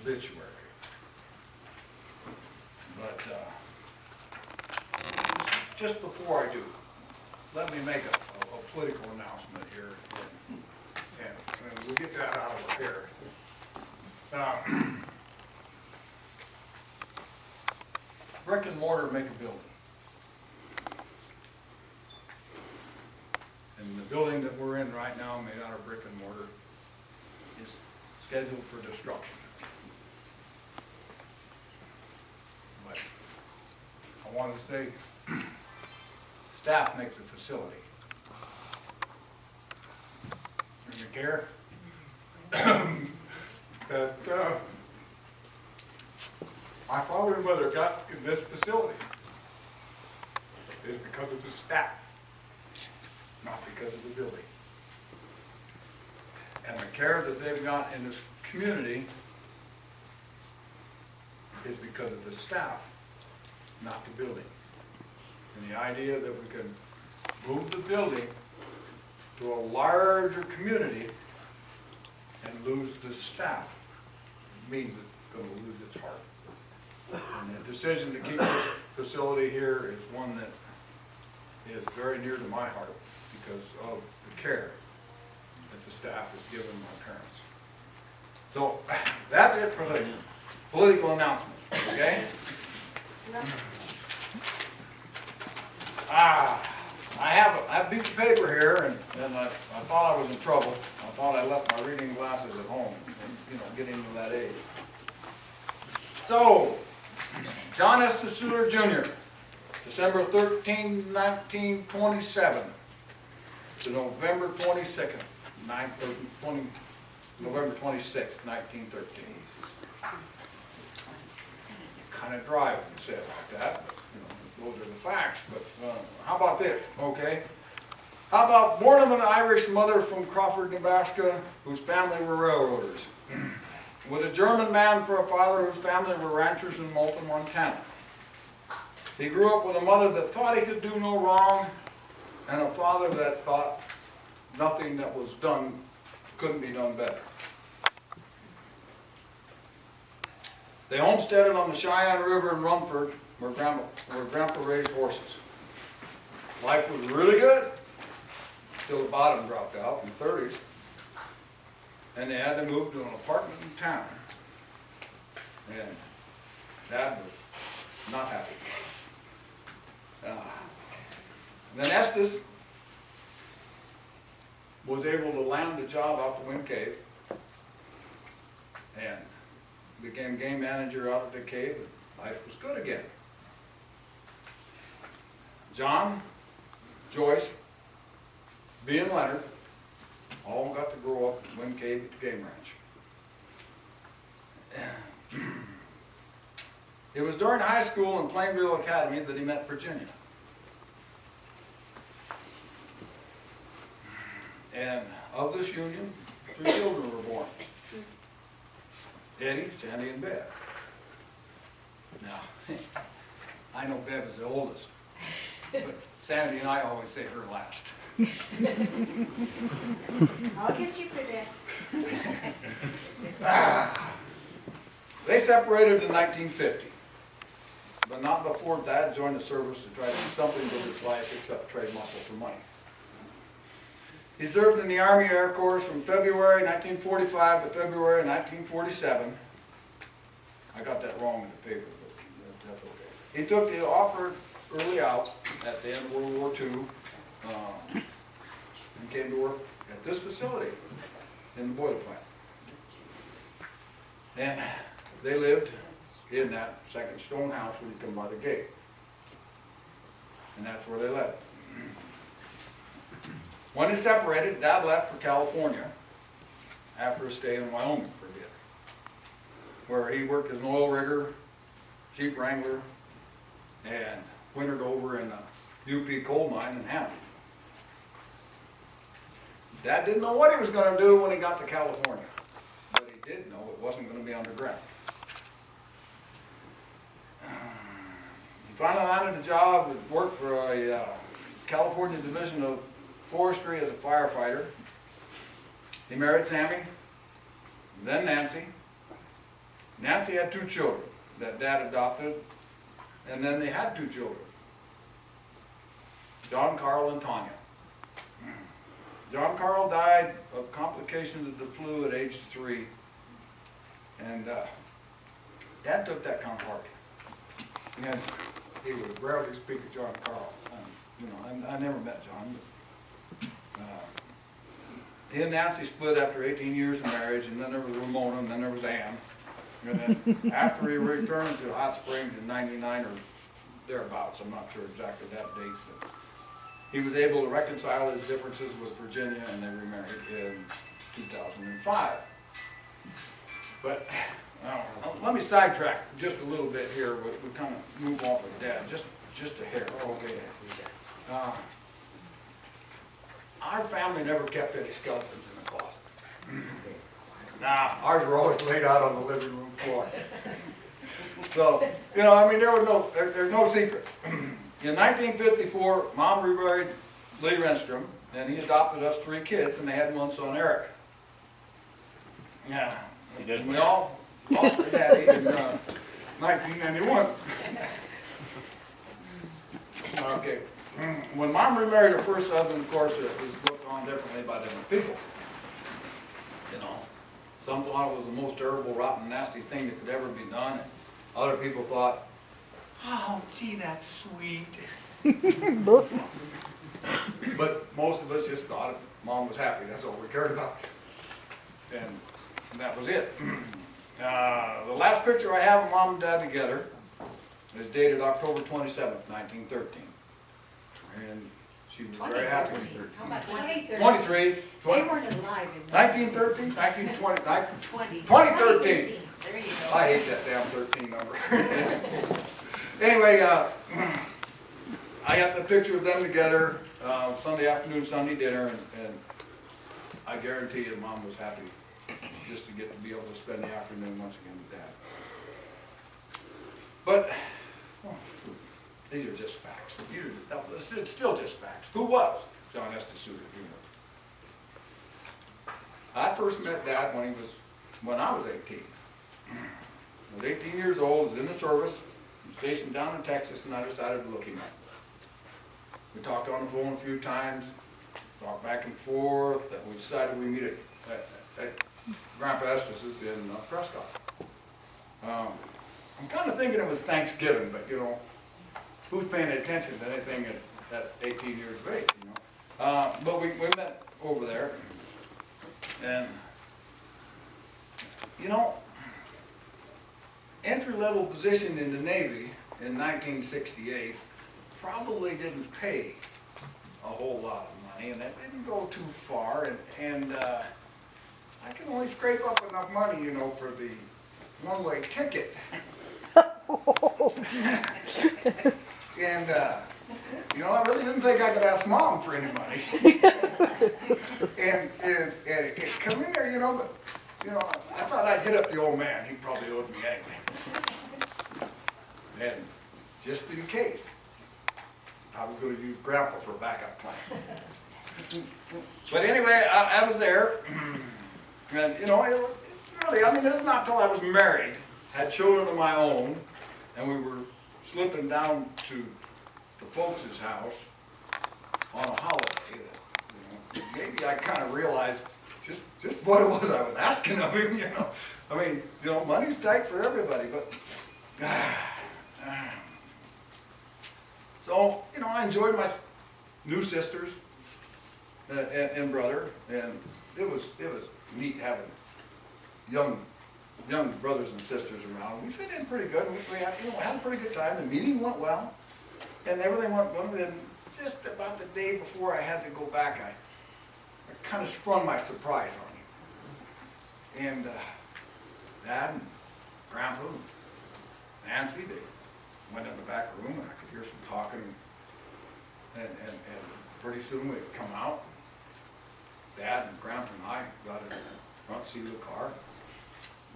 obituary. But just before I do, let me make a political announcement here, and we'll get that out of our hair. Brick and mortar make a building. And the building that we're in right now, made out of brick and mortar, is scheduled for destruction. But I want to say, staff makes a facility. In the care that my father and mother got in this facility is because of the staff, not because of the building. And the care that they've got in this community is because of the staff, not the building. And the idea that we can move the building to a larger community and lose the staff means it's going to lose its heart. And the decision to keep this facility here is one that is very near to my heart because of the care that the staff has given my parents. So that's it for the political announcement, okay? I have a piece of paper here, and I thought I was in trouble. I thought I left my reading glasses at home, and, getting to that age. So, John E Suter Jr., December 13, 1927 to November 22nd, November 26th, 1913. Kind of dry when you say it like that, but those are the facts. But how about this, okay? How about born of an Irish mother from Crawford, Nebraska, whose family were railroaders, with a German man for a father whose family were ranchers in Moulton, Montana. He grew up with a mother that thought he could do no wrong, and a father that thought nothing that was done couldn't be done better. They homesteaded on the Cheyenne River in Rumford, where Grandpa raised horses. Life was really good, till the bottom dropped out in the 30s, and they had to move to an apartment in town. And Dad was not happy. And then Estes was able to land a job out the Wind Cave and became game manager out at the cave, and life was good again. John, Joyce, Bea and Leonard all got to grow up in Wind Cave at the game ranch. It was during high school in Plainville Academy that he met Virginia. And of this union, 3 children were born. Eddie, Sandy, and Bev. Now, I know Bev is the oldest, but Sandy and I always say her last. I'll get you for that. They separated in 1950, but not before Dad joined the service to try to do something with his life except trade muscle for money. He served in the Army Air Corps from February 1945 to February 1947. I got that wrong in the paper, but that's okay. He took the offer early out at the end of World War II and came to work at this facility in the boiler plant. And they lived in that second stone house when you come by the gate. And that's where they lived. When they separated, Dad left for California after a stay in Wyoming for a bit, where he worked as an oil rigger, sheep wrangler, and wintered over in a UP coal mine in Hamilton. Dad didn't know what he was going to do when he got to California, but he did know it wasn't going to be underground. He finally landed a job and worked for a California division of forestry as a firefighter. He married Sammy, then Nancy, Nancy had 2 children that Dad adopted, and then they had 2 children, John Carl and Tanya. John Carl died of complications of the flu at age 3, and Dad took that kind of hard. And he would rarely speak of John Carl. You know, I never met John, but he and Nancy split after 18 years of marriage, and then there was Ramona, and then there was Ann. And then after he returned to Hot Springs in '99 or thereabouts, I'm not sure exactly that date, but he was able to reconcile his differences with Virginia, and they remarried in 2005. But let me sidetrack just a little bit here. We kind of move off of Dad, just a hair. Okay. Our family never kept any skeletons in the closet. Nah, ours were always laid out on the living room floor. So, you know, I mean, there's no secrets. In 1954, Mom remarried Lee Renstrom, and he adopted us 3 kids, and they had 1 son, Eric. Yeah, and we all lost our daddy in 1991. Okay, when Mom remarried her first husband, of course, it was looked on differently by different people. You know, some thought it was the most terrible, rotten, nasty thing that could ever be done. And other people thought, oh, gee, that's sweet. But most of us just thought Mom was happy. That's all we cared about. And that was it. The last picture I have of Mom and Dad together is dated October 27th, 1913. And she was very happy. How about 2013? 23. They weren't alive in 1913, 1920, 20. 2013. There you go. I hate that damn 13 number. Anyway, I got the picture of them together Sunday afternoon, Sunday dinner, and I guarantee you Mom was happy just to get to be able to spend the afternoon once again with Dad. But these are just facts. It's still just facts. Who was John Estes Suter Jr.? I first met Dad when I was 18. I was 18 years old, was in the service, stationed down in Texas, and I decided to look him up. We talked on the phone a few times, talked back and forth, and we decided we'd meet at Grandpa Estes's in Prescott. I'm kind of thinking it was Thanksgiving, but you know, who's paying attention to anything at 18 years of age, you know? But we met over there, and you know, entry-level position in the Navy in 1968 probably didn't pay a whole lot of money, and it didn't go too far, and I can only scrape up enough money, you know, for the one-way ticket. And, you know, I really didn't think I could ask Mom for any money. and it come in there, you know, but, you know, I thought I'd hit up the old man. He probably owed me anyway. And just in case, I was going to use Grandpa for a backup plan. But anyway, I was there. And, you know, it really, I mean, it's not till I was married, had children of my own, and we were slipping down to the folks' house on a holiday that, you know, maybe I kind of realized just what it was I was asking of him, you know. I mean, you know, money's tight for everybody, but so, you know, I enjoyed my new sisters and brother, and it was neat having young brothers and sisters around. We fit in pretty good, and we had, you know, had a pretty good time. The meeting went well, and everything went well. And just about the day before I had to go back, I kind of sprung my surprise on him. And Dad and Grandpa and Nancy, they went in the back room, and I could hear some talking. And pretty soon we'd come out. Dad and Grandpa and I got in the front seat of the car.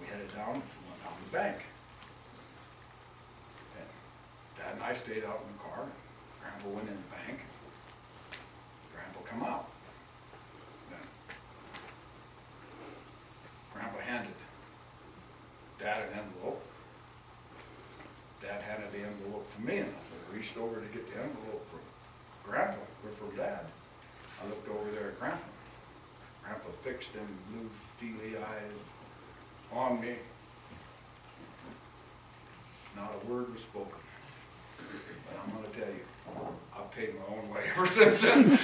We headed down and went down to the bank. And Dad and I stayed out in the car. Grandpa went in the bank. Grandpa come out. Then Grandpa handed Dad an envelope. Grandpa fixed them blue steely eyes on me. Not a word was spoken. But I'm gonna tell you, I've paid my own way ever since then.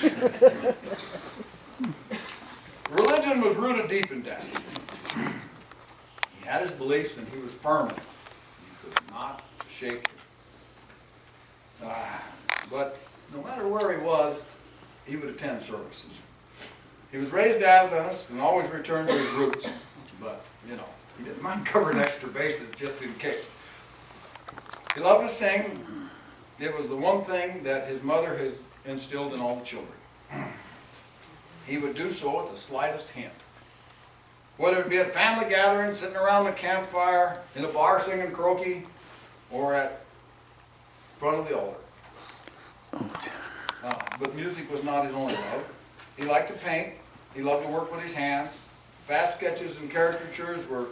Religion was rooted deep in Dad. He had his beliefs and he was firm in it. You could not shake him. But no matter where he was, he would attend services. He was raised Adventist and always returned to his roots. But, you know, he didn't mind covering extra bases just in case. He loved to sing. It was the one thing that his mother has instilled in all the children. He would do so at the slightest hint. Whether it be at family gatherings, sitting around the campfire, in a bar singing croaky, or at front of the altar. But music was not his only love. He liked to paint. He loved to work with his hands. Fast sketches and caricatures were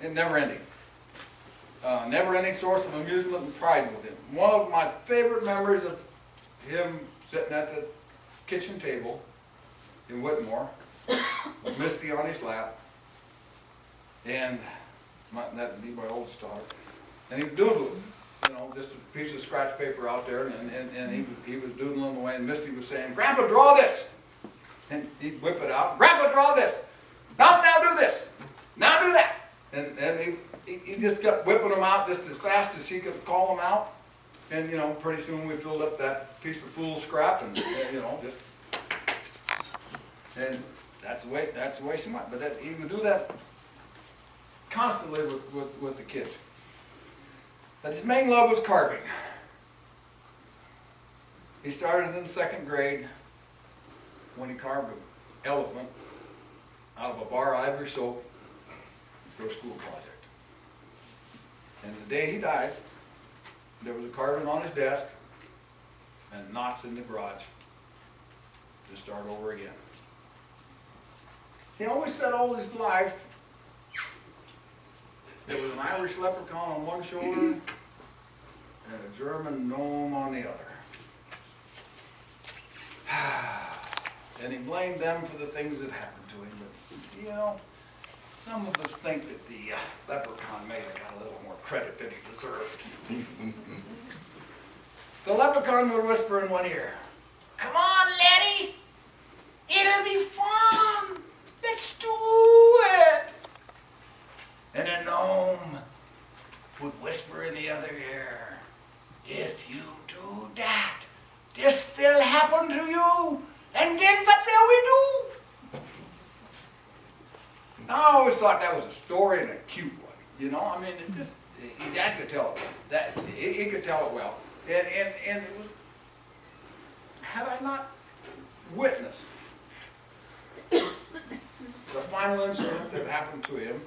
never-ending. Never-ending source of amusement and pride with him. One of my favorite memories of him sitting at the kitchen table in Whitmore with Misty on his lap, and that would be my oldest daughter, and he was doodling, you know, just a piece of scratch paper out there, and he was doodling away, and Misty was saying, "Grandpa, draw this," and he'd whip it out, "Grandpa, draw this, now do this, now do that," and he just kept whipping them out just as fast as he could call them out. And, you know, pretty soon we filled up that piece of fool scrap and you know, just, and that's the way she went. But he would do that constantly with the kids. But his main love was carving. He started in the 2nd grade when he carved an elephant out of a bar ivory soap for a school project. And the day he died, there was a carving on his desk and knots in the garage to start over again. He always said all his life there was an Irish leprechaun on one shoulder and a German gnome on the other. And he blamed them for the things that happened to him. But, you know, some of us think that the leprechaun may have got a little more credit than he deserved. The leprechaun would whisper in one ear, "Come on, laddie, it'll be fun, let's do it." And a gnome would whisper in the other ear, "If you do that, this will happen to you, and then what will we do?" Now, I always thought that was a story and a cute one, you know. I mean, Dad could tell it. He could tell it well, and it was. Had I not witnessed the final incident that happened to him,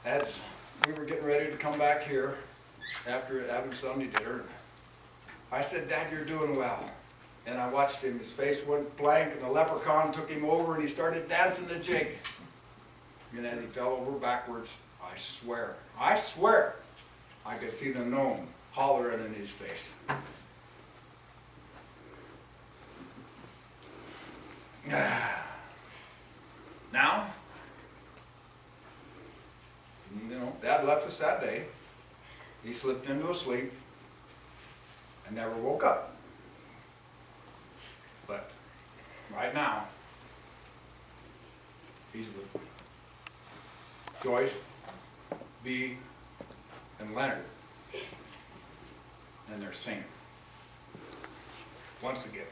as we were getting ready to come back here after having Sunday dinner, I said, "Dad, you're doing well." And I watched him. His face went blank, and the leprechaun took him over, and he started dancing the jig. And as he fell over backwards, I swear, I could see the gnome hollering in his face. Now, you know, Dad left us that day. He slipped into a sleep and never woke up. But right now, he's with Joyce, Bee, and Leonard, and they're singing once again.